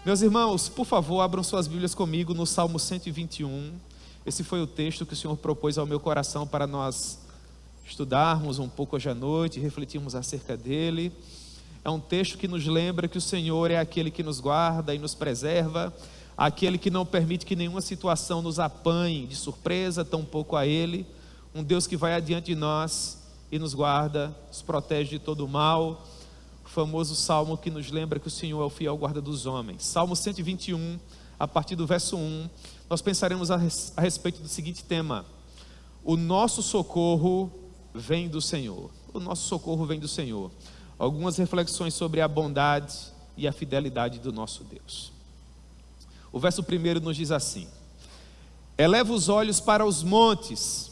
Meus irmãos, por favor, abram suas Bíblias comigo no Salmo 121. Esse foi o texto que o Senhor propôs ao meu coração para nós estudarmos um pouco hoje à noite, refletirmos acerca dele. É um texto que nos lembra que o Senhor é aquele que nos guarda e nos preserva, aquele que não permite que nenhuma situação nos apanhe de surpresa, tampouco a Ele. Um Deus que vai adiante de nós e nos guarda, nos protege de todo o mal. O famoso salmo que nos lembra que o Senhor é o fiel guarda dos homens. Salmo 121, a partir do verso 1, nós pensaremos a respeito do seguinte tema: o nosso socorro vem do Senhor. O nosso socorro vem do Senhor. Algumas reflexões sobre a bondade e a fidelidade do nosso Deus. O verso 1 nos diz assim: eleva os olhos para os montes,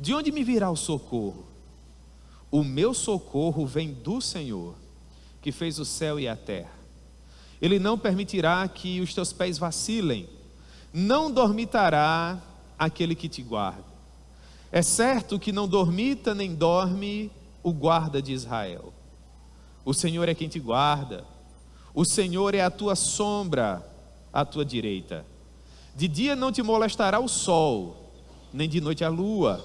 de onde me virá o socorro? O meu socorro vem do Senhor, que fez o céu e a terra. Ele não permitirá que os teus pés vacilem, não dormitará aquele que te guarda. É certo que não dormita nem dorme o guarda de Israel. O Senhor é quem te guarda, o Senhor é a tua sombra à tua direita. De dia não te molestará o sol, nem de noite a lua.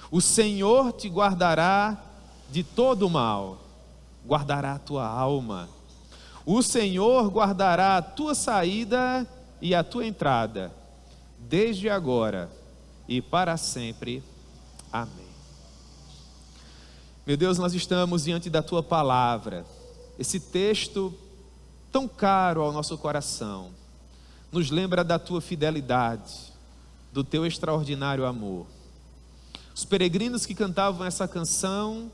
O Senhor te guardará de todo o mal, guardará a tua alma. O Senhor guardará a tua saída e a tua entrada, desde agora e para sempre. Amém. Meu Deus, nós estamos diante da tua palavra. Esse texto tão caro ao nosso coração nos lembra da tua fidelidade, do teu extraordinário amor. Os peregrinos que cantavam essa canção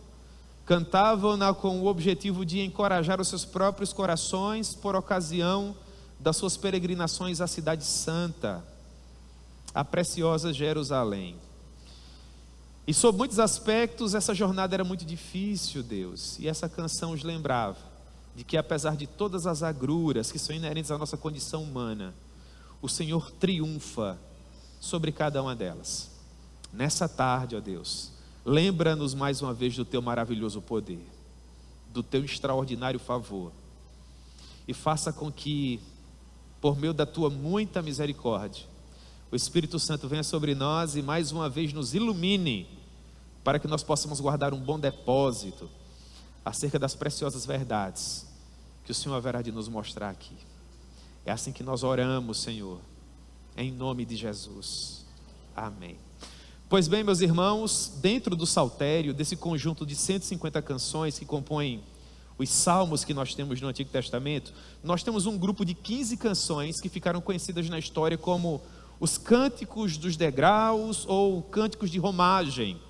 cantavam-na com o objetivo de encorajar os seus próprios corações por ocasião das suas peregrinações à cidade santa, a preciosa Jerusalém. E sob muitos aspectos essa jornada era muito difícil, Deus, e essa canção os lembrava de que apesar de todas as agruras que são inerentes à nossa condição humana, o Senhor triunfa sobre cada uma delas. Nessa tarde, ó Deus, lembra-nos mais uma vez do teu maravilhoso poder, do teu extraordinário favor, e faça com que, por meio da tua muita misericórdia, o Espírito Santo venha sobre nós e mais uma vez nos ilumine, para que nós possamos guardar um bom depósito acerca das preciosas verdades que o Senhor haverá de nos mostrar aqui. É assim que nós oramos, Senhor, em nome de Jesus. Amém. Pois bem, meus irmãos, dentro do saltério, desse conjunto de 150 canções que compõem os salmos que nós temos no Antigo Testamento, nós temos um grupo de 15 canções que ficaram conhecidas na história como os cânticos dos degraus ou cânticos de romagem.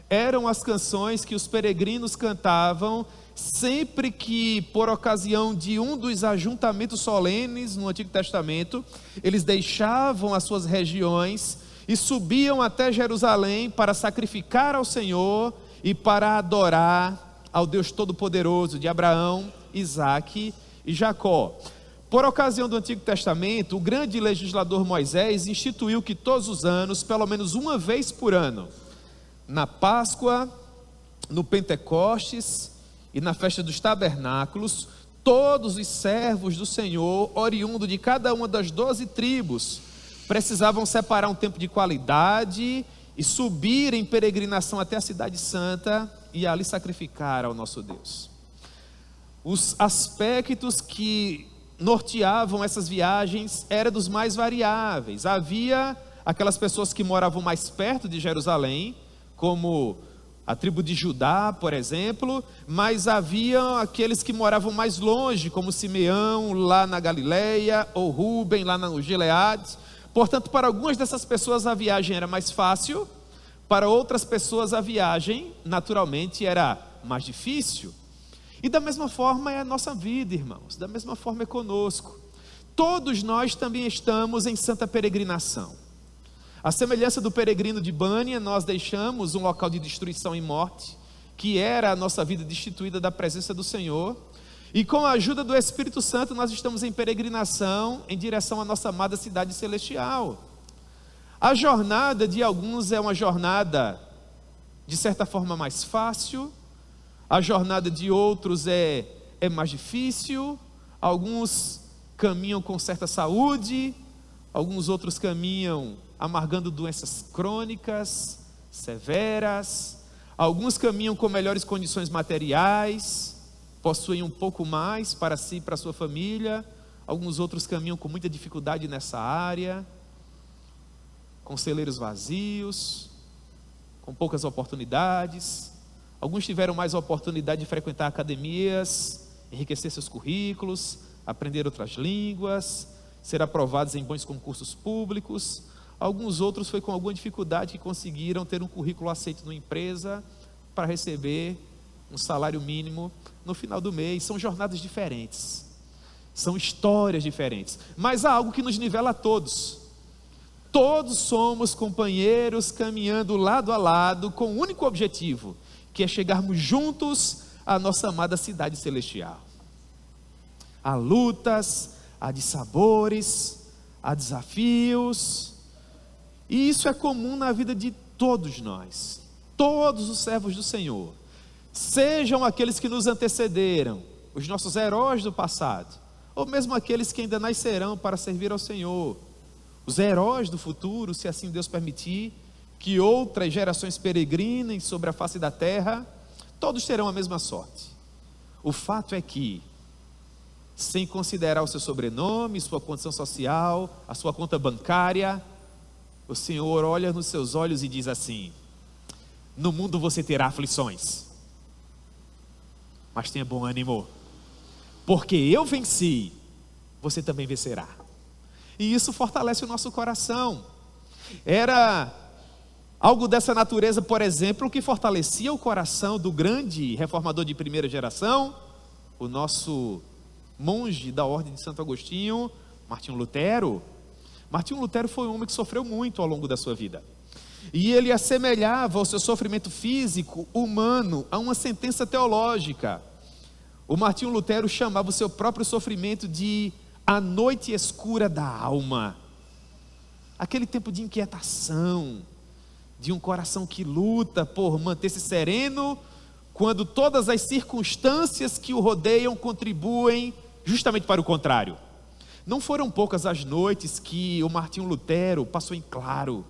Eram as canções que os peregrinos cantavam sempre que, por ocasião de um dos ajuntamentos solenes no Antigo Testamento, eles deixavam as suas regiões e subiam até Jerusalém para sacrificar ao Senhor e para adorar ao Deus Todo-Poderoso de Abraão, Isaque e Jacó. Por ocasião do Antigo Testamento, o grande legislador Moisés instituiu que todos os anos, pelo menos uma vez por ano, na Páscoa, no Pentecostes e na festa dos tabernáculos, todos os servos do Senhor, oriundo de cada uma das 12 tribos, precisavam separar um tempo de qualidade e subir em peregrinação até a cidade santa e ali sacrificar ao nosso Deus. Os aspectos que norteavam essas viagens eram dos mais variáveis. Havia aquelas pessoas que moravam mais perto de Jerusalém, como a tribo de Judá, por exemplo, mas havia aqueles que moravam mais longe, como Simeão, lá na Galileia, ou Rúben, lá no Gileade. Portanto, para algumas dessas pessoas a viagem era mais fácil, para outras pessoas a viagem, naturalmente, era mais difícil. E da mesma forma é a nossa vida, irmãos, da mesma forma é conosco. Todos nós também estamos em santa peregrinação. A semelhança do peregrino de Bânia, nós deixamos um local de destruição e morte, que era a nossa vida destituída da presença do Senhor, e com a ajuda do Espírito Santo nós estamos em peregrinação em direção à nossa amada cidade celestial. A jornada de alguns é uma jornada de certa forma mais fácil, a jornada de outros é mais difícil. Alguns caminham com certa saúde, alguns outros caminham amargando doenças crônicas, severas, alguns caminham com melhores condições materiais, possuem um pouco mais para si e para a sua família, alguns outros caminham com muita dificuldade nessa área, com celeiros vazios, com poucas oportunidades. Alguns tiveram mais oportunidade de frequentar academias, enriquecer seus currículos, aprender outras línguas, ser aprovados em bons concursos públicos. Alguns outros foi com alguma dificuldade que conseguiram ter um currículo aceito numa empresa para receber um salário mínimo no final do mês. São jornadas diferentes, são histórias diferentes, mas há algo que nos nivela a todos. Todos somos companheiros caminhando lado a lado com um único objetivo, que é chegarmos juntos à nossa amada cidade celestial. Há lutas, há dissabores, há desafios, e isso é comum na vida de todos nós, todos os servos do Senhor, sejam aqueles que nos antecederam, os nossos heróis do passado, ou mesmo aqueles que ainda nascerão para servir ao Senhor, os heróis do futuro, se assim Deus permitir, que outras gerações peregrinem sobre a face da terra, todos terão a mesma sorte. O fato é que, sem considerar o seu sobrenome, sua condição social, a sua conta bancária, o Senhor olha nos seus olhos e diz assim: no mundo você terá aflições, mas tenha bom ânimo, porque eu venci, você também vencerá. E isso fortalece o nosso coração. Era algo dessa natureza, por exemplo, que fortalecia o coração do grande reformador de primeira geração, o nosso monge da ordem de Santo Agostinho, Martinho Lutero. Martinho Lutero foi um homem que sofreu muito ao longo da sua vida. E ele assemelhava o seu sofrimento físico, humano, a uma sentença teológica. O Martinho Lutero chamava o seu próprio sofrimento de a noite escura da alma. Aquele tempo de inquietação, de um coração que luta por manter-se sereno, quando todas as circunstâncias que o rodeiam contribuem justamente para o contrário. Não foram poucas as noites que o Martinho Lutero passou em claro,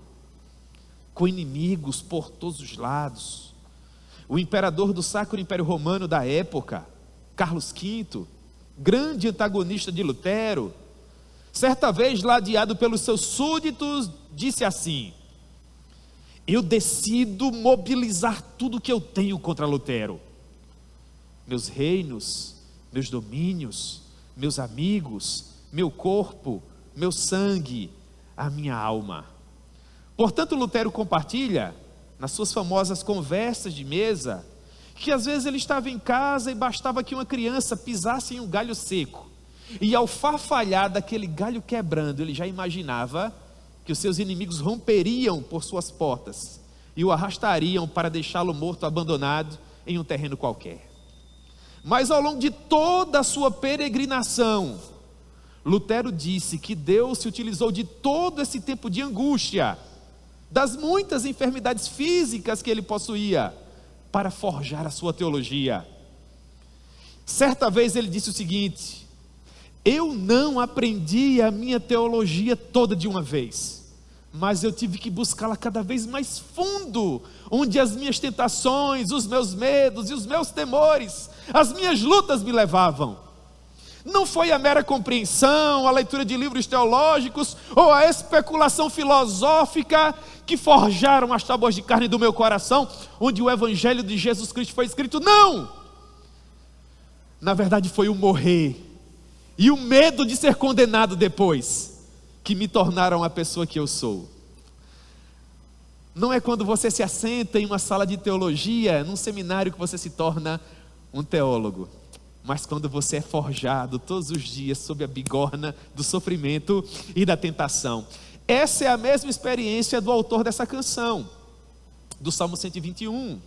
com inimigos por todos os lados. O imperador do Sacro Império Romano da época, Carlos V, grande antagonista de Lutero, certa vez ladeado pelos seus súditos, disse assim: eu decido mobilizar tudo que eu tenho contra Lutero, meus reinos, meus domínios, meus amigos, meu corpo, meu sangue, a minha alma. Portanto, Lutero compartilha, nas suas famosas conversas de mesa, que às vezes ele estava em casa e bastava que uma criança pisasse em um galho seco, e ao farfalhar daquele galho quebrando, ele já imaginava que os seus inimigos romperiam por suas portas e o arrastariam para deixá-lo morto, abandonado em um terreno qualquer. Mas ao longo de toda a sua peregrinação, Lutero disse que Deus se utilizou de todo esse tempo de angústia, das muitas enfermidades físicas que ele possuía, para forjar a sua teologia. Certa vez ele disse o seguinte: eu não aprendi a minha teologia toda de uma vez, mas eu tive que buscá-la cada vez mais fundo, onde as minhas tentações, os meus medos e os meus temores, as minhas lutas me levavam. Não foi a mera compreensão, a leitura de livros teológicos ou a especulação filosófica que forjaram as tábuas de carne do meu coração, onde o evangelho de Jesus Cristo foi escrito. Não! Na verdade foi o morrer e o medo de ser condenado depois que me tornaram a pessoa que eu sou. Não é quando você se assenta em uma sala de teologia, num seminário, que você se torna um teólogo, mas quando você é forjado todos os dias sob a bigorna do sofrimento e da tentação. Essa é a mesma experiência do autor dessa canção, do Salmo 121.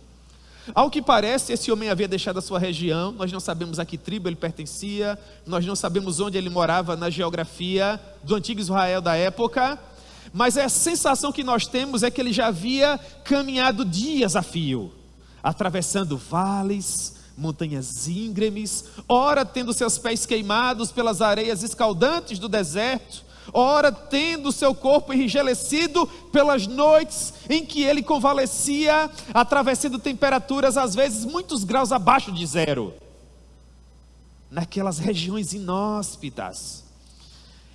Ao que parece, esse homem havia deixado a sua região, nós não sabemos a que tribo ele pertencia, nós não sabemos onde ele morava na geografia do antigo Israel da época, mas a sensação que nós temos é que ele já havia caminhado dias a fio, atravessando vales, montanhas íngremes, ora tendo seus pés queimados pelas areias escaldantes do deserto, ora tendo seu corpo enrijecido pelas noites em que ele convalescia, atravessando temperaturas às vezes muitos graus abaixo de zero, naquelas regiões inóspitas.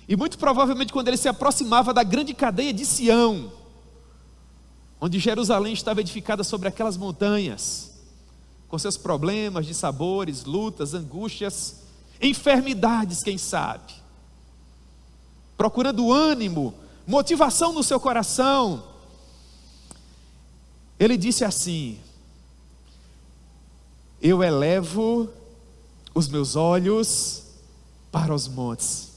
E muito provavelmente quando ele se aproximava da grande cadeia de Sião, onde Jerusalém estava edificada sobre aquelas montanhas, com seus problemas de sabores, lutas, angústias, enfermidades, quem sabe, procurando ânimo, motivação no seu coração, ele disse assim: eu elevo os meus olhos para os montes.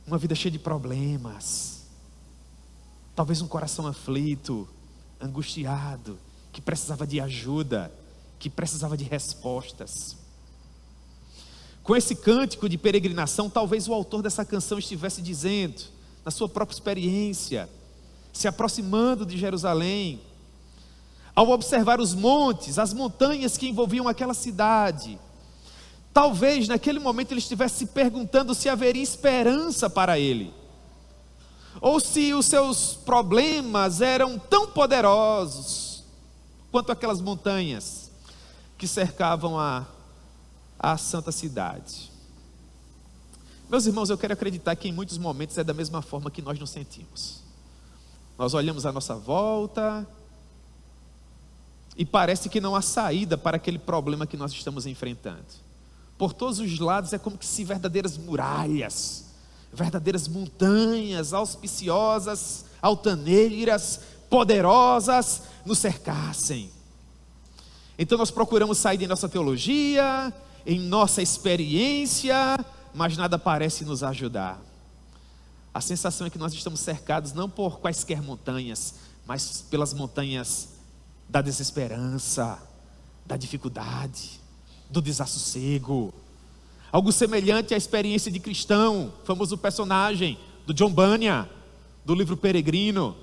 Uma vida cheia de problemas, talvez um coração aflito, angustiado, que precisava de ajuda, que precisava de respostas. Com esse cântico de peregrinação, talvez o autor dessa canção estivesse dizendo, na sua própria experiência, se aproximando de Jerusalém, ao observar os montes, as montanhas que envolviam aquela cidade, talvez naquele momento ele estivesse se perguntando se haveria esperança para ele, ou se os seus problemas eram tão poderosos quanto aquelas montanhas que cercavam a santa cidade. Meus irmãos, eu quero acreditar que em muitos momentos é da mesma forma que nós nos sentimos. Nós olhamos à nossa volta e parece que não há saída para aquele problema que nós estamos enfrentando. Por todos os lados é como que se verdadeiras muralhas, verdadeiras montanhas auspiciosas, altaneiras, poderosas nos cercassem. Então nós procuramos sair de nossa teologia, em nossa experiência, mas nada parece nos ajudar. A sensação é que nós estamos cercados não por quaisquer montanhas, mas pelas montanhas da desesperança, da dificuldade, do desassossego. Algo semelhante à experiência de Cristão, famoso personagem do John Bunyan, do livro Peregrino.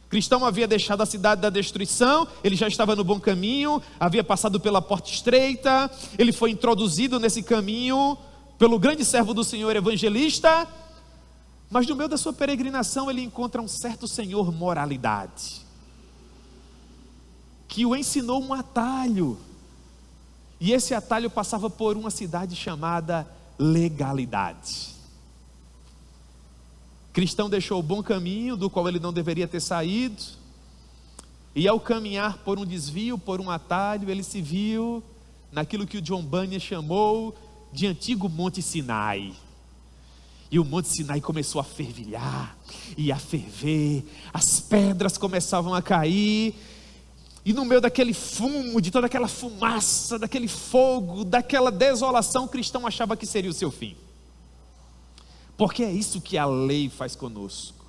Cristão havia deixado a cidade da destruição, ele já estava no bom caminho, havia passado pela porta estreita, ele foi introduzido nesse caminho pelo grande servo do Senhor evangelista, mas no meio da sua peregrinação ele encontra um certo senhor moralidade, que o ensinou um atalho, e esse atalho passava por uma cidade chamada legalidade. Cristão deixou o bom caminho, do qual ele não deveria ter saído, e ao caminhar por um desvio, por um atalho, ele se viu naquilo que o John Bunyan chamou de antigo Monte Sinai. E o Monte Sinai começou a fervilhar e a ferver, as pedras começavam a cair, e no meio daquele fumo, de toda aquela fumaça, daquele fogo, daquela desolação, o cristão achava que seria o seu fim. Porque é isso que a lei faz conosco,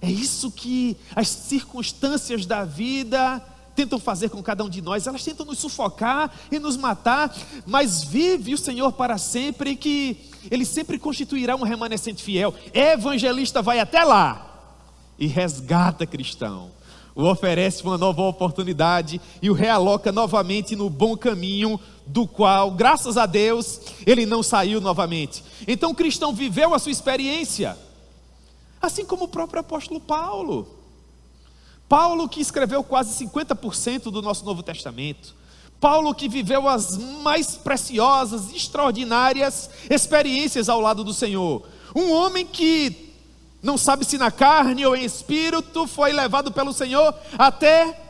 é isso que as circunstâncias da vida tentam fazer com cada um de nós. Elas tentam nos sufocar e nos matar, mas vive o Senhor para sempre, que Ele sempre constituirá um remanescente fiel. Evangelista vai até lá e resgata cristão, o oferece uma nova oportunidade e o realoca novamente no bom caminho, do qual, graças a Deus, ele não saiu novamente. Então o cristão viveu a sua experiência, assim como o próprio apóstolo Paulo, que escreveu quase 50% do nosso Novo Testamento, Paulo que viveu as mais preciosas, extraordinárias experiências ao lado do Senhor, um homem que não sabe se na carne ou em espírito, foi levado pelo Senhor até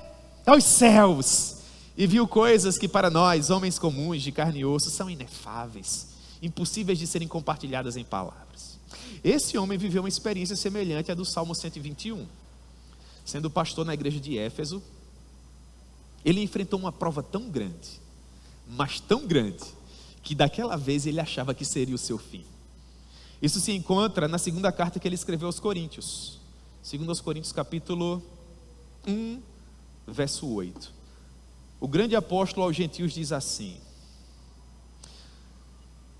aos céus, e viu coisas que para nós, homens comuns de carne e osso, são inefáveis, impossíveis de serem compartilhadas em palavras. Esse homem viveu uma experiência semelhante à do Salmo 121, sendo pastor na igreja de Éfeso. Ele enfrentou uma prova tão grande, mas tão grande, que daquela vez ele achava que seria o seu fim. Isso se encontra na segunda carta que ele escreveu aos Coríntios, 2 Coríntios capítulo 1, verso 8. O grande apóstolo aos gentios diz assim: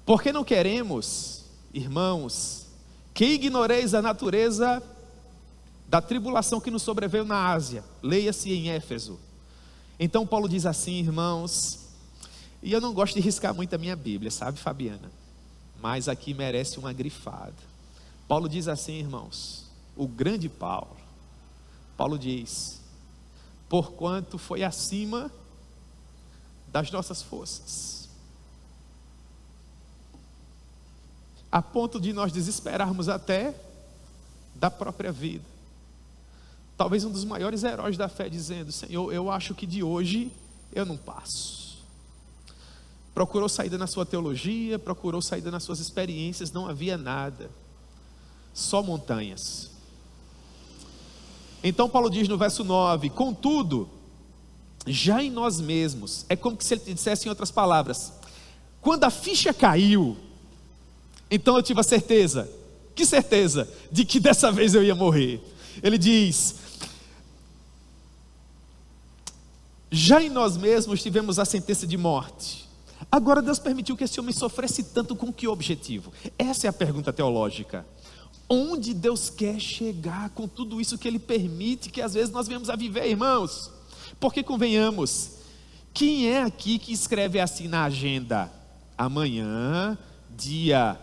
porque não queremos, irmãos, que ignoreis a natureza da tribulação que nos sobreveio na Ásia, leia-se em Éfeso. Então Paulo diz assim: irmãos, E eu não gosto de riscar muito a minha Bíblia, sabe, Fabiana? Mas aqui merece uma grifada. Paulo diz assim, irmãos, o grande Paulo. Paulo diz: porquanto foi acima das nossas forças, a ponto de nós desesperarmos até da própria vida. Talvez um dos maiores heróis da fé dizendo: Senhor, eu acho que de hoje eu não passo. Procurou saída na sua teologia, procurou saída nas suas experiências, não havia nada, só montanhas. Então Paulo diz no verso 9: contudo, já em nós mesmos, é como se ele dissesse em outras palavras, quando a ficha caiu, então eu tive a certeza, que certeza? De que dessa vez eu ia morrer. Ele diz: já em nós mesmos tivemos a sentença de morte. Agora Deus permitiu que esse homem sofresse tanto, com que objetivo? Essa é a pergunta teológica. Onde Deus quer chegar com tudo isso que Ele permite, que às vezes nós venhamos a viver, irmãos? Porque convenhamos, quem é aqui que escreve assim na agenda? Amanhã, dia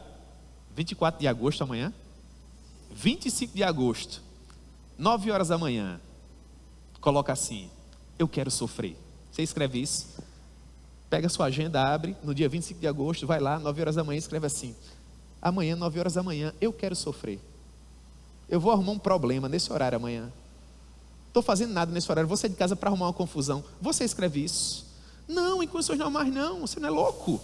24 de agosto, amanhã? 25 de agosto, 9 horas da manhã, coloca assim: eu quero sofrer. Você escreve isso? Pega a sua agenda, abre, no dia 25 de agosto, vai lá, 9 horas da manhã, escreve assim: amanhã, 9 horas da manhã, eu quero sofrer. Eu vou arrumar um problema nesse horário amanhã. Estou fazendo nada nesse horário, vou sair de casa para arrumar uma confusão. Você escreve isso? Não, em condições normais não, você não é louco.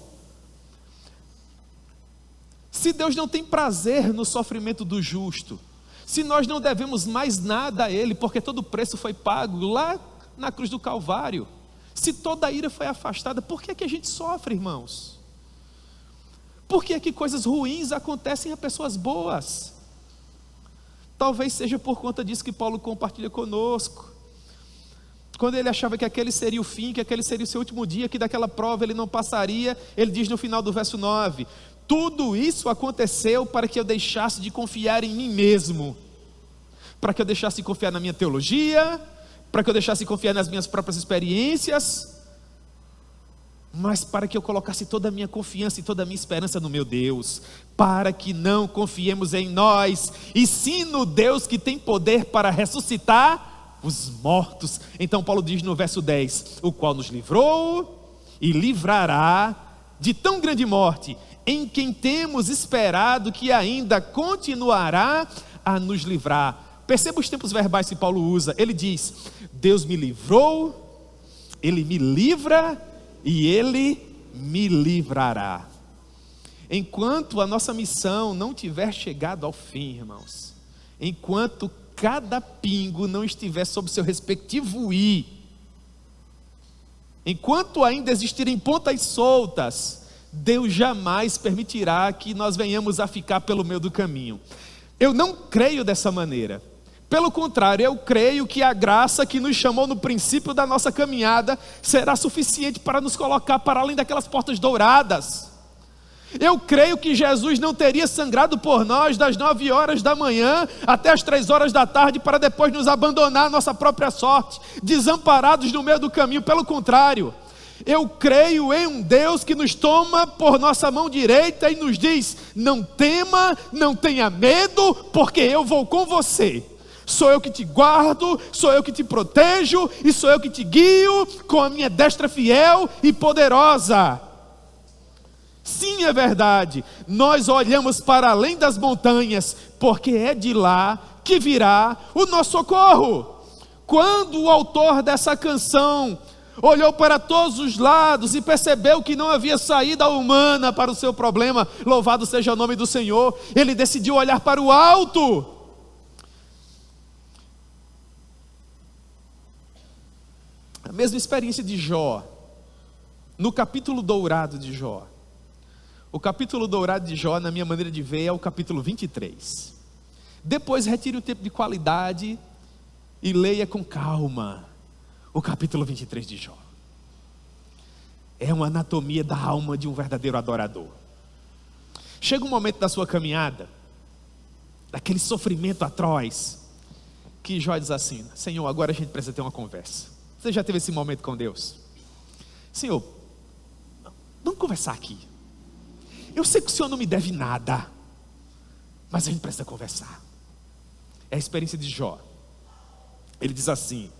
Se Deus não tem prazer no sofrimento do justo, se nós não devemos mais nada a Ele, porque todo o preço foi pago lá na cruz do Calvário, se toda a ira foi afastada, por que é que a gente sofre, irmãos? Por que é que coisas ruins acontecem a pessoas boas? Talvez seja por conta disso que Paulo compartilha conosco. Quando ele achava que aquele seria o fim, que aquele seria o seu último dia, que daquela prova ele não passaria, ele diz no final do verso 9: tudo isso aconteceu para que eu deixasse de confiar em mim mesmo, para que eu deixasse de confiar na minha teologia, para que eu deixasse de confiar nas minhas próprias experiências, mas para que eu colocasse toda a minha confiança e toda a minha esperança no meu Deus, para que não confiemos em nós, e sim no Deus que tem poder para ressuscitar os mortos. Então Paulo diz no verso 10, o qual nos livrou e livrará de tão grande morte, em quem temos esperado que ainda continuará a nos livrar. Perceba os tempos verbais que Paulo usa. Ele diz: Deus me livrou, Ele me livra e Ele me livrará. Enquanto a nossa missão não tiver chegado ao fim, irmãos, enquanto cada pingo não estiver sob seu respectivo i, enquanto ainda existirem pontas soltas, Deus jamais permitirá que nós venhamos a ficar pelo meio do caminho. Eu não creio dessa maneira. Pelo contrário, eu creio que a graça que nos chamou no princípio da nossa caminhada será suficiente para nos colocar para além daquelas portas douradas. Eu creio que Jesus não teria sangrado por nós das 9 horas da manhã até as 3 horas da tarde para depois nos abandonar à nossa própria sorte, desamparados no meio do caminho. Pelo contrário, eu creio em um Deus que nos toma por nossa mão direita e nos diz: não tema, não tenha medo, porque eu vou com você. Sou eu que te guardo, sou eu que te protejo e sou eu que te guio com a minha destra fiel e poderosa. Sim, é verdade, nós olhamos para além das montanhas, porque é de lá que virá o nosso socorro. Quando o autor dessa canção olhou para todos os lados e percebeu que não havia saída humana para o seu problema, louvado seja o nome do Senhor, ele decidiu olhar para o alto. A mesma experiência de Jó, no capítulo dourado de Jó. O capítulo dourado de Jó, na minha maneira de ver, é o capítulo 23. Depois retire o tempo de qualidade e leia com calma o capítulo 23 de Jó. É uma anatomia da alma de um verdadeiro adorador. Chega um momento da sua caminhada, daquele sofrimento atroz, que Jó diz assim: Senhor, agora a gente precisa ter uma conversa. Você já teve esse momento com Deus? Senhor, vamos conversar aqui. Eu sei que o senhor não me deve nada, mas a gente precisa conversar. É a experiência de Jó. Ele diz assim,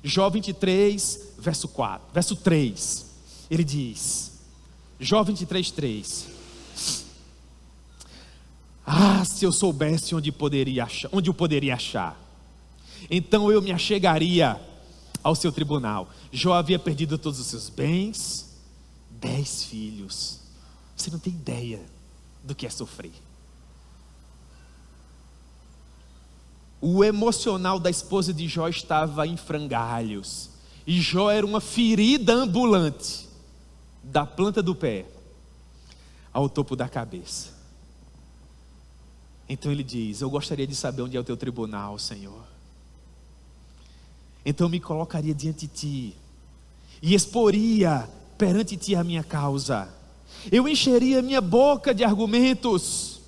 Jó 23, verso 3. Ele diz, Jó 23, 3. Ah, se eu soubesse onde o poderia achar, então eu me achegaria ao seu tribunal. Jó havia perdido todos os seus bens, 10 filhos. Você não tem ideia do que é sofrer. O emocional da esposa de Jó estava em frangalhos. E Jó era uma ferida ambulante, da planta do pé ao topo da cabeça. Então ele diz, eu gostaria de saber onde é o teu tribunal, Senhor. Então eu me colocaria diante de ti e exporia perante ti a minha causa. Eu encheria minha boca de argumentos.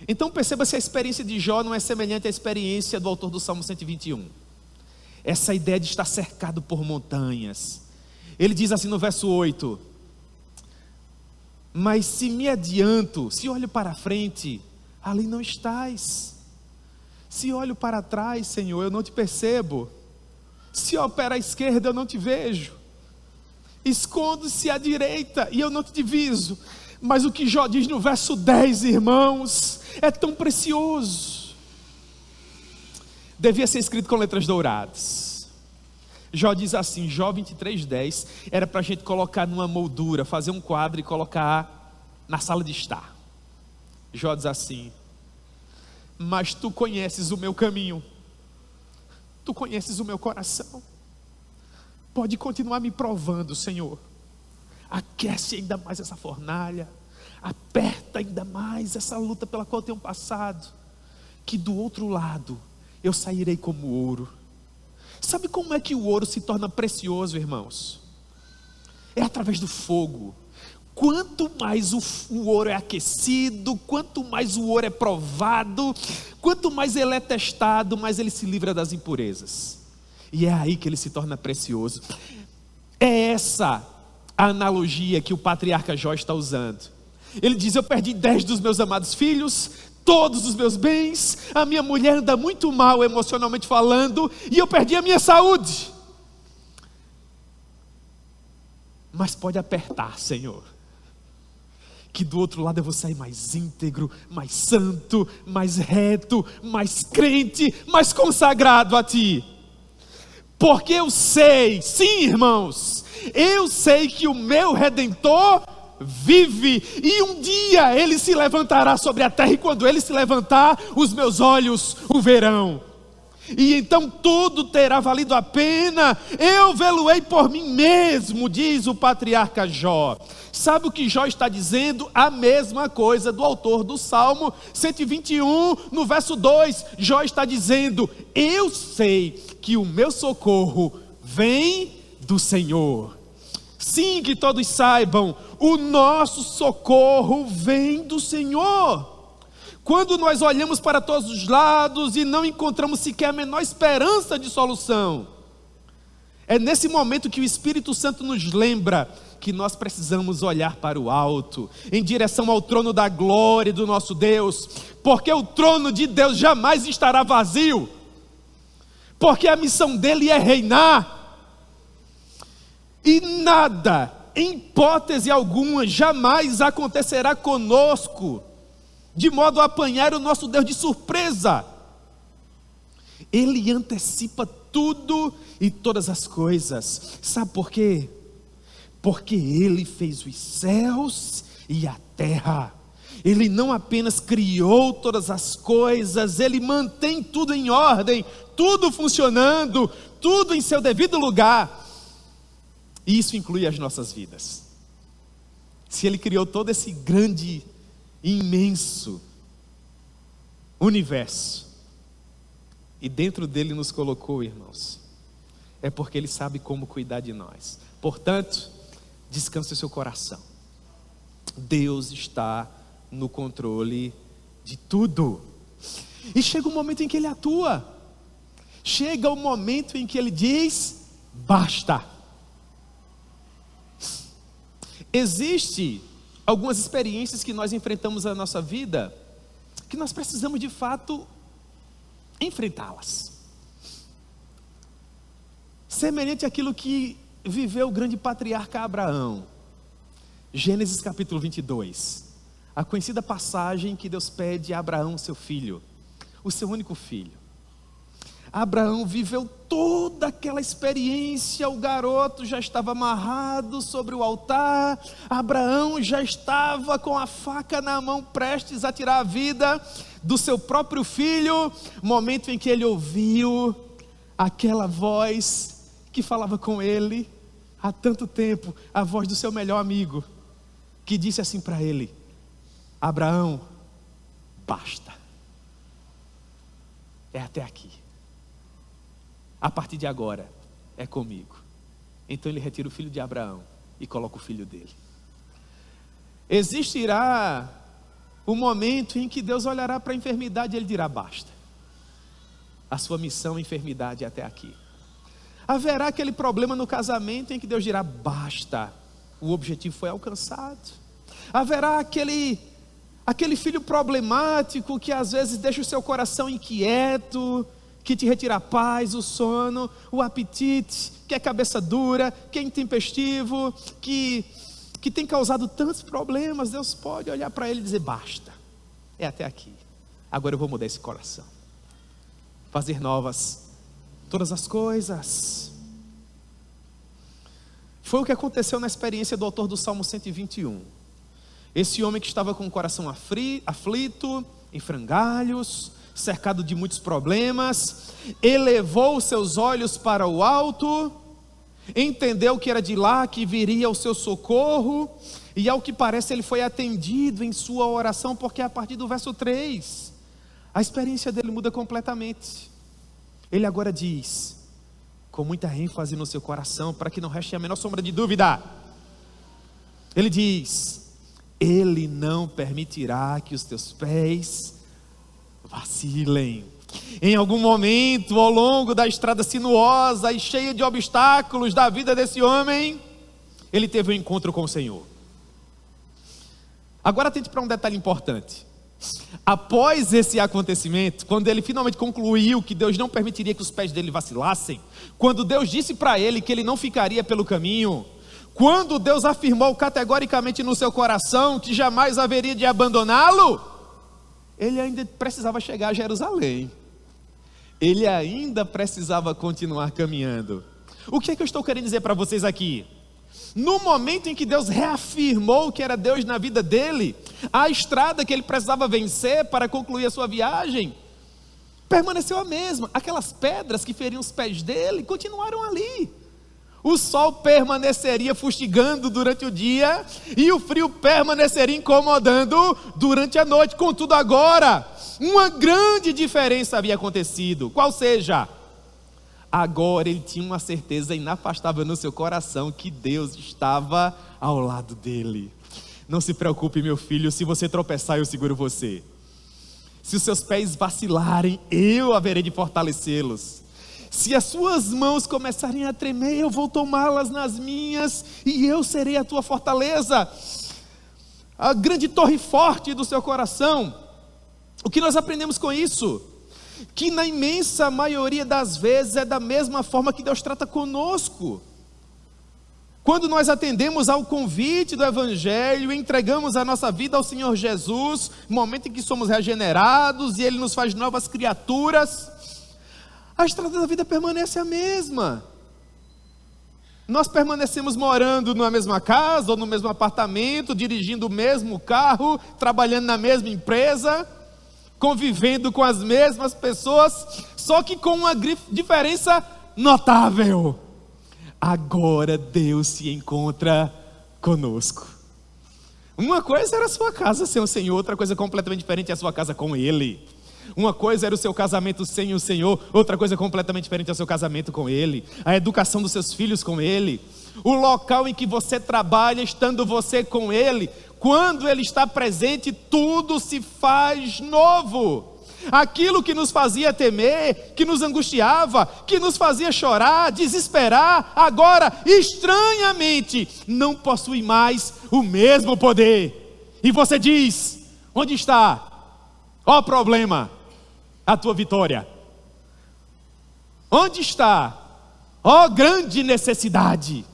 Então perceba se a experiência de Jó não é semelhante à experiência do autor do Salmo 121. Essa ideia de estar cercado por montanhas. Ele diz assim no verso 8: mas se me adianto, se olho para a frente, ali não estás. Se olho para trás, Senhor, eu não te percebo. Se opera à esquerda, eu não te vejo. Escondo-se à direita e eu não te diviso. Mas o que Jó diz no verso 10, irmãos, é tão precioso. Devia ser escrito com letras douradas. Jó diz assim, Jó 23:10, era para a gente colocar numa moldura, fazer um quadro e colocar na sala de estar. Jó diz assim, mas tu conheces o meu caminho, tu conheces o meu coração, pode continuar me provando, Senhor. Aquece ainda mais essa fornalha, aperta ainda mais essa luta pela qual eu tenho passado, que do outro lado eu sairei como ouro. Sabe como é que o ouro se torna precioso, irmãos? É através do fogo. Quanto mais o ouro é aquecido, quanto mais o ouro é provado, quanto mais ele é testado, mais ele se livra das impurezas. E é aí que ele se torna precioso. É essa a analogia que o patriarca Jó está usando. Ele diz, eu perdi 10 dos meus amados filhos, todos os meus bens, a minha mulher anda muito mal emocionalmente falando, e eu perdi a minha saúde. Mas pode apertar, Senhor, que do outro lado eu vou sair mais íntegro, mais santo, mais reto, mais crente, mais consagrado a Ti. Porque eu sei, sim, irmãos, eu sei que o meu Redentor vive, e um dia Ele se levantará sobre a terra, e quando Ele se levantar, os meus olhos o verão. E então tudo terá valido a pena, eu vê-lo-ei por mim mesmo, diz o patriarca Jó. Sabe o que Jó está dizendo? A mesma coisa do autor do Salmo 121, no verso 2, Jó está dizendo, eu sei que o meu socorro vem do Senhor. Sim, que todos saibam, o nosso socorro vem do Senhor. Quando nós olhamos para todos os lados e não encontramos sequer a menor esperança de solução, é nesse momento que o Espírito Santo nos lembra que nós precisamos olhar para o alto, em direção ao trono da glória do nosso Deus, porque o trono de Deus jamais estará vazio, porque a missão dele é reinar, e nada, em hipótese alguma, jamais acontecerá conosco, de modo a apanhar o nosso Deus de surpresa. Ele antecipa tudo e todas as coisas. Sabe por quê? Porque Ele fez os céus e a terra. Ele não apenas criou todas as coisas, Ele mantém tudo em ordem, tudo funcionando, tudo em seu devido lugar. E isso inclui as nossas vidas. Se Ele criou todo esse grande, imenso universo, e dentro dele nos colocou, irmãos, é porque Ele sabe como cuidar de nós. Portanto, descanse o seu coração. Deus está no controle de tudo. E chega o momento em que Ele atua. Chega o momento em que Ele diz, basta. Existem algumas experiências que nós enfrentamos na nossa vida, que nós precisamos de fato enfrentá-las. Semelhante àquilo que viveu o grande patriarca Abraão. Gênesis capítulo 22. A conhecida passagem que Deus pede a Abraão, seu filho, o seu único filho. Abraão viveu toda aquela experiência, o garoto já estava amarrado sobre o altar, Abraão já estava com a faca na mão, prestes a tirar a vida do seu próprio filho, momento em que ele ouviu aquela voz que falava com ele há tanto tempo, a voz do seu melhor amigo, que disse assim para ele: Abraão, basta, é até aqui. A partir de agora, é comigo. Então ele retira o filho de Abraão e coloca o filho dele. Existirá o momento em que Deus olhará para a enfermidade e ele dirá: basta. A sua missão, enfermidade, é até aqui. Haverá aquele problema no casamento em que Deus dirá: basta, o objetivo foi alcançado. Haverá aquele filho problemático que às vezes deixa o seu coração inquieto, que te retira a paz, o sono, o apetite, que é cabeça dura, que é intempestivo, que tem causado tantos problemas. Deus pode olhar para ele e dizer: basta, é até aqui. Agora eu vou mudar esse coração, fazer novas todas as coisas. Foi o que aconteceu na experiência do autor do Salmo 121. Esse homem que estava com o coração aflito, em frangalhos, cercado de muitos problemas, elevou os seus olhos para o alto, entendeu que era de lá que viria o seu socorro, e ao que parece ele foi atendido em sua oração, porque a partir do verso 3, a experiência dele muda completamente. Ele agora diz, com muita ênfase no seu coração, para que não reste a menor sombra de dúvida, ele diz: Ele não permitirá que os teus pés vacilem. Em algum momento ao longo da estrada sinuosa e cheia de obstáculos da vida desse homem, ele teve um encontro com o Senhor. Agora atente para um detalhe importante. Após esse acontecimento, quando ele finalmente concluiu que Deus não permitiria que os pés dele vacilassem, quando Deus disse para ele que ele não ficaria pelo caminho, quando Deus afirmou categoricamente no seu coração que jamais haveria de abandoná-lo, ele ainda precisava chegar a Jerusalém. Ele ainda precisava continuar caminhando. O que é que eu estou querendo dizer para vocês aqui? No momento em que Deus reafirmou que era Deus na vida dele, a estrada que ele precisava vencer para concluir a sua viagem permaneceu a mesma. Aquelas pedras que feriam os pés dele continuaram ali. O sol permaneceria fustigando durante o dia e o frio permaneceria incomodando durante a noite. Contudo, agora, uma grande diferença havia acontecido. Qual seja? Agora ele tinha uma certeza inafastável no seu coração que Deus estava ao lado dele. Não se preocupe, meu filho, se você tropeçar, eu seguro você. Se os seus pés vacilarem, eu haverei de fortalecê-los. Se as suas mãos começarem a tremer, eu vou tomá-las nas minhas e eu serei a tua fortaleza. A grande torre forte do seu coração. O que nós aprendemos com isso? Que na imensa maioria das vezes é da mesma forma que Deus trata conosco. Quando nós atendemos ao convite do Evangelho, entregamos a nossa vida ao Senhor Jesus, no momento em que somos regenerados e Ele nos faz novas criaturas, a estrada da vida permanece a mesma. Nós permanecemos morando na mesma casa ou no mesmo apartamento, dirigindo o mesmo carro, trabalhando na mesma empresa, convivendo com as mesmas pessoas, só que com uma diferença notável. Agora Deus se encontra conosco. Uma coisa era a sua casa sem o Senhor, outra coisa completamente diferente é a sua casa com Ele. Uma coisa era o seu casamento sem o Senhor, outra coisa completamente diferente é o seu casamento com Ele. A educação dos seus filhos com Ele. O local em que você trabalha, estando você com Ele. Quando Ele está presente, tudo se faz novo. Aquilo que nos fazia temer, que nos angustiava, que nos fazia chorar, desesperar, agora, estranhamente, não possui mais o mesmo poder. E você diz: onde está, ó problema, a tua vitória? Onde está, ó grande necessidade,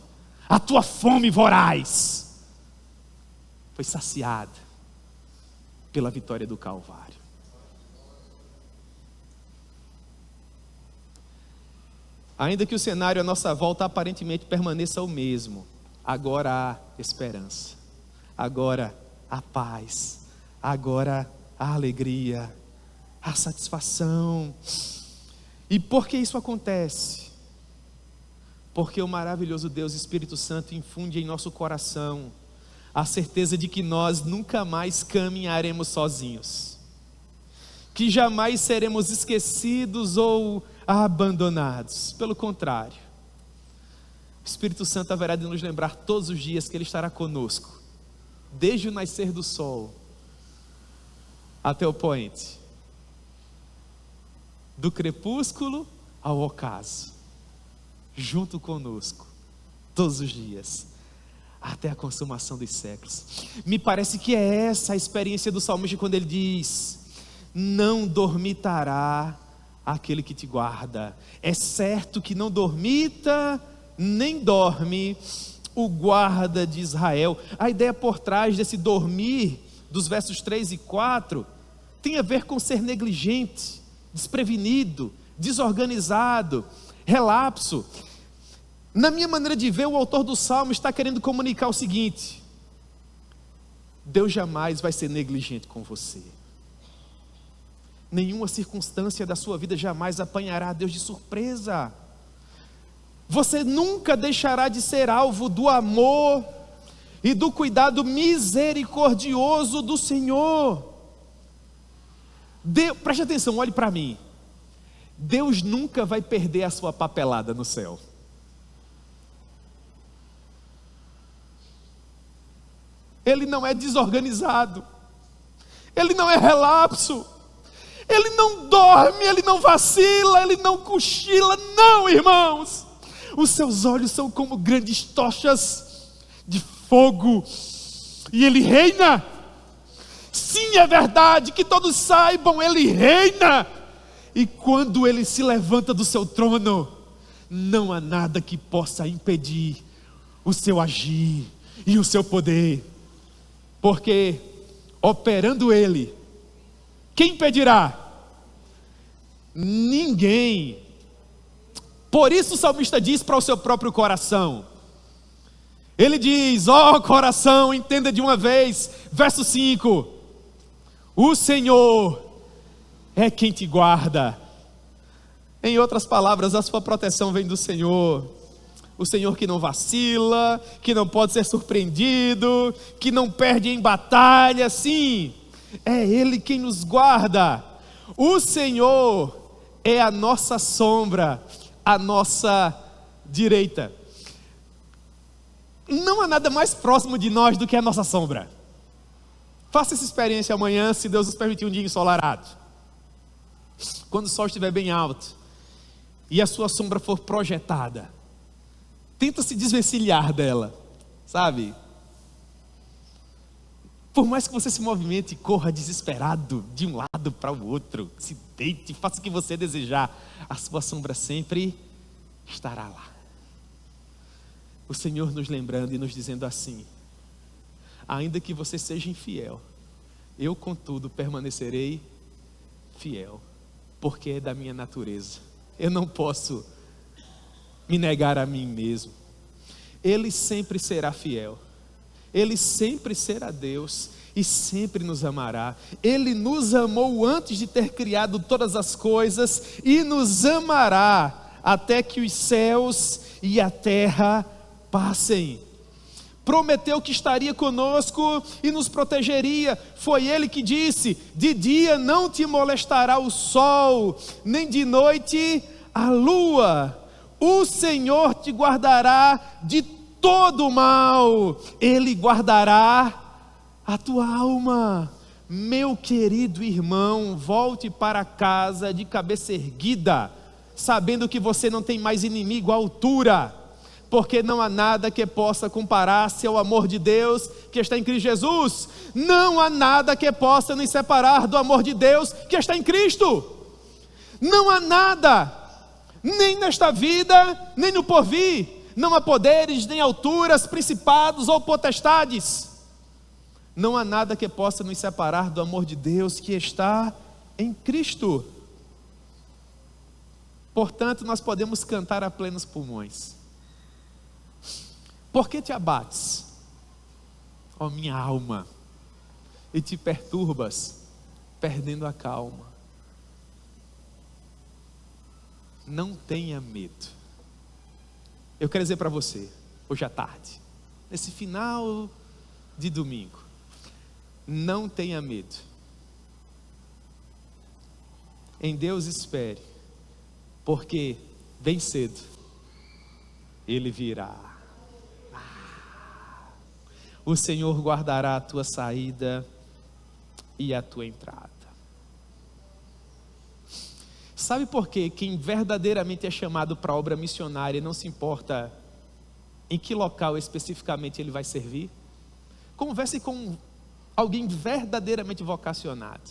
a tua fome voraz? Foi saciada pela vitória do Calvário. Ainda que o cenário à nossa volta aparentemente permaneça o mesmo, agora há esperança, agora há paz, agora há alegria, há satisfação. E por que isso acontece? Porque o maravilhoso Deus Espírito Santo infunde em nosso coração a certeza de que nós nunca mais caminharemos sozinhos, que jamais seremos esquecidos ou abandonados. Pelo contrário, o Espírito Santo haverá de nos lembrar todos os dias que Ele estará conosco, desde o nascer do sol até o poente, do crepúsculo ao ocaso, junto conosco, todos os dias, até a consumação dos séculos. Me parece que é essa a experiência do salmista quando ele diz: não dormitará aquele que te guarda. É certo que não dormita, nem dorme o guarda de Israel. A ideia por trás desse dormir, dos versos 3 e 4, tem a ver com ser negligente, desprevenido, desorganizado, relapso. Na minha maneira de ver, o autor do Salmo está querendo comunicar o seguinte: Deus jamais vai ser negligente com você. Nenhuma circunstância da sua vida jamais apanhará Deus de surpresa. Você nunca deixará de ser alvo do amor e do cuidado misericordioso do Senhor. Preste atenção, olhe para mim. Deus nunca vai perder a sua papelada no céu. Ele não é desorganizado, Ele não é relapso, Ele não dorme, Ele não vacila, Ele não cochila. Não, irmãos, os seus olhos são como grandes tochas de fogo, e Ele reina. Sim, é verdade, que todos saibam, Ele reina. E quando Ele se levanta do seu trono, não há nada que possa impedir o seu agir e o seu poder. Porque operando Ele, quem impedirá? Ninguém. Por isso o salmista diz para o seu próprio coração, ele diz: ó coração, entenda de uma vez, verso 5, o Senhor é quem te guarda. Em outras palavras, a sua proteção vem do Senhor. O Senhor que não vacila, que não pode ser surpreendido, que não perde em batalha. Sim, é Ele quem nos guarda. O Senhor é a nossa sombra, a nossa direita. Não há nada mais próximo de nós do que a nossa sombra. Faça essa experiência amanhã, se Deus nos permitir um dia ensolarado. Quando o sol estiver bem alto e a sua sombra for projetada, tenta se desvencilhar dela, sabe? Por mais que você se movimente e corra desesperado de um lado para o outro, se deite, faça o que você desejar, a sua sombra sempre estará lá. O Senhor nos lembrando e nos dizendo assim: ainda que você seja infiel, eu contudo permanecerei fiel, porque é da minha natureza. Eu não posso me negar a mim mesmo. Ele sempre será fiel, Ele sempre será Deus e sempre nos amará. Ele nos amou antes de ter criado todas as coisas e nos amará até que os céus e a terra passem. Prometeu que estaria conosco e nos protegeria. Foi Ele que disse: de dia não te molestará o sol, nem de noite a lua. O Senhor te guardará de todo o mal, Ele guardará a tua alma. Meu querido irmão, volte para casa de cabeça erguida, sabendo que você não tem mais inimigo à altura, porque não há nada que possa comparar-se ao amor de Deus que está em Cristo Jesus. Não há nada que possa nos separar do amor de Deus que está em Cristo. Não há nada, nem nesta vida, nem no porvir. Não há poderes, nem alturas, principados ou potestades. Não há nada que possa nos separar do amor de Deus que está em Cristo. Portanto, nós podemos cantar a plenos pulmões. Por que te abates, ó minha alma, e te perturbas, perdendo a calma? Não tenha medo. Eu quero dizer para você, hoje à tarde, nesse final de domingo, não tenha medo. Em Deus espere, porque bem cedo Ele virá. O Senhor guardará a tua saída e a tua entrada. Sabe por quê? Quem verdadeiramente é chamado para a obra missionária não se importa em que local especificamente ele vai servir? Converse com alguém verdadeiramente vocacionado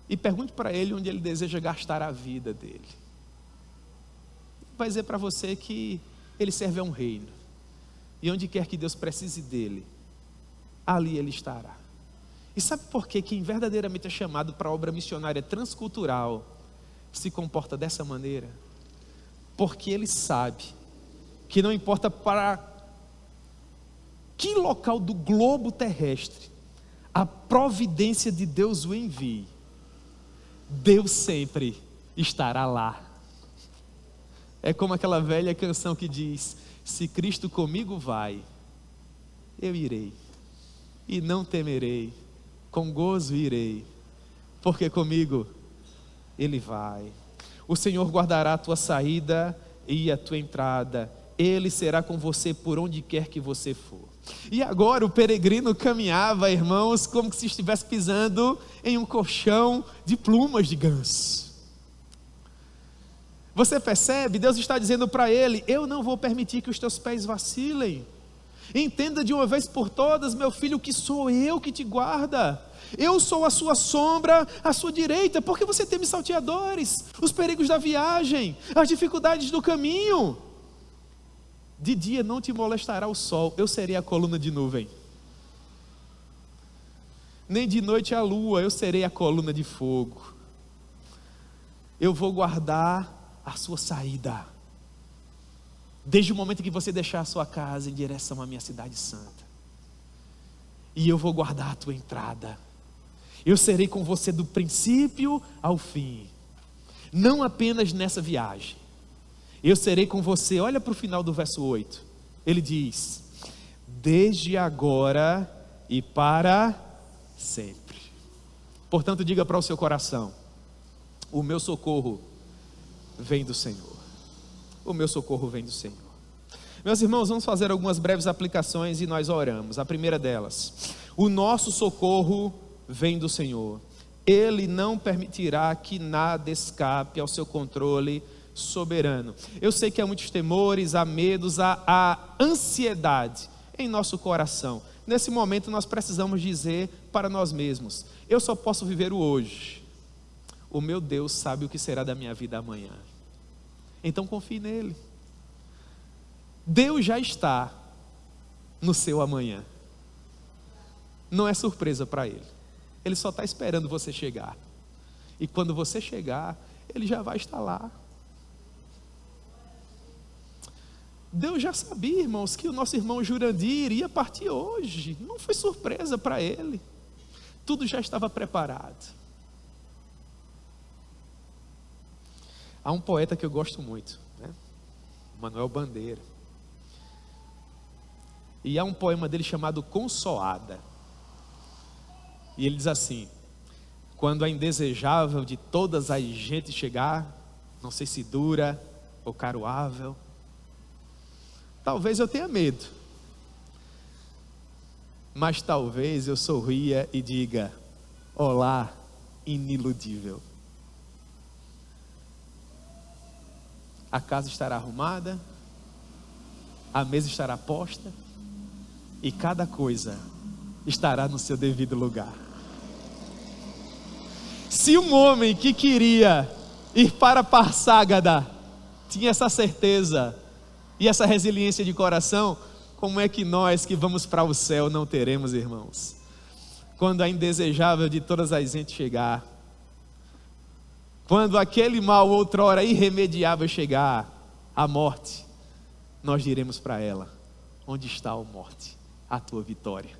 e pergunte para ele onde ele deseja gastar a vida dele. Vai dizer para você que ele serve a um reino, e onde quer que Deus precise dele, ali ele estará. E sabe por que quem verdadeiramente é chamado para a obra missionária transcultural se comporta dessa maneira? Porque ele sabe que não importa para que local do globo terrestre a providência de Deus o envie, Deus sempre estará lá. É como aquela velha canção que diz: se Cristo comigo vai, eu irei, e não temerei, com gozo irei, porque comigo Ele vai. O Senhor guardará a tua saída e a tua entrada, Ele será com você por onde quer que você for. E agora o peregrino caminhava, irmãos, como se estivesse pisando em um colchão de plumas de ganso. Você percebe? Deus está dizendo para ele: eu não vou permitir que os teus pés vacilem. Entenda de uma vez por todas, meu filho, que sou eu que te guarda. Eu sou a sua sombra, à sua direita. Porque você teme salteadores, os perigos da viagem, as dificuldades do caminho. De dia não te molestará o sol, eu serei a coluna de nuvem. Nem de noite a lua, eu serei a coluna de fogo. Eu vou guardar a sua saída, desde o momento que você deixar a sua casa em direção à minha cidade santa. E eu vou guardar a tua entrada. Eu serei com você do princípio ao fim, não apenas nessa viagem. Eu serei com você. Olha para o final do verso 8. Ele diz: desde agora e para sempre. Portanto, diga para o seu coração: o meu socorro vem do Senhor. O meu socorro vem do Senhor. Meus irmãos, vamos fazer algumas breves aplicações e nós oramos. A primeira delas: o nosso socorro vem do Senhor. Ele não permitirá que nada escape ao seu controle soberano. Eu sei que há muitos temores, há medos, há ansiedade em nosso coração. Nesse momento nós precisamos dizer para nós mesmos: eu só posso viver o hoje. O meu Deus sabe o que será da minha vida amanhã. Então confie nele. Deus já está no seu amanhã. Não é surpresa para ele. Ele só está esperando você chegar. E quando você chegar, ele já vai estar lá. Deus já sabia, irmãos, que o nosso irmão Jurandir iria partir hoje. Não foi surpresa para ele. Tudo já estava preparado. Há um poeta que eu gosto muito, né? Manuel Bandeira. E há um poema dele chamado Consoada. E ele diz assim: quando a indesejável de todas as gentes chegar, não sei se dura ou caroável, talvez eu tenha medo, mas talvez eu sorria e diga: olá, iniludível. A casa estará arrumada, a mesa estará posta e cada coisa estará no seu devido lugar. Se um homem que queria ir para Parságada tinha essa certeza e essa resiliência de coração, como é que nós que vamos para o céu não teremos, irmãos? Quando a indesejável de todas as gentes chegar, quando aquele mal outrora irremediável chegar, a morte, nós diremos para ela: onde está, ó morte, a tua vitória?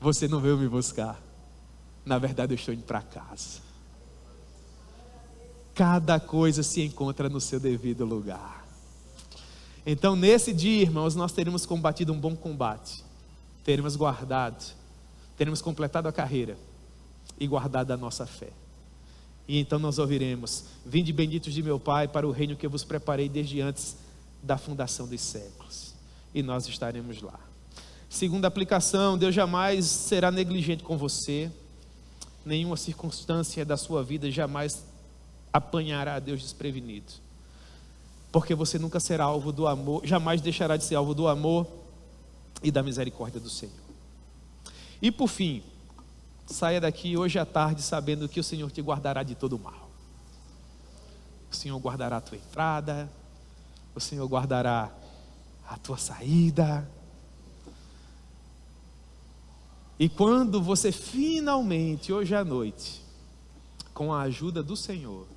Você não veio me buscar, na verdade eu estou indo para casa. Cada coisa se encontra no seu devido lugar. Então nesse dia, irmãos, nós teremos combatido um bom combate, teremos guardado, teremos completado a carreira e guardado a nossa fé. E então nós ouviremos: vinde benditos de meu Pai para o reino que eu vos preparei desde antes da fundação dos séculos. E nós estaremos lá. Segunda aplicação: Deus jamais será negligente com você. Nenhuma circunstância da sua vida jamais apanhará a Deus desprevenido, porque você nunca será alvo do amor, jamais deixará de ser alvo do amor e da misericórdia do Senhor. E por fim, saia daqui hoje à tarde sabendo que o Senhor te guardará de todo mal. O Senhor guardará a tua entrada, o Senhor guardará a tua saída. E quando você finalmente, hoje à noite, com a ajuda do Senhor,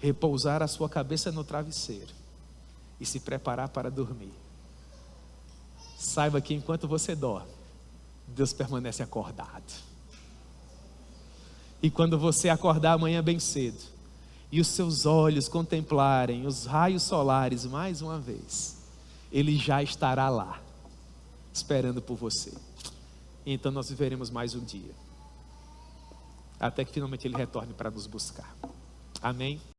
repousar a sua cabeça no travesseiro e se preparar para dormir, saiba que enquanto você dorme, Deus permanece acordado. E quando você acordar amanhã bem cedo e os seus olhos contemplarem os raios solares mais uma vez, Ele já estará lá, esperando por você. E então nós viveremos mais um dia, até que finalmente Ele retorne para nos buscar. Amém?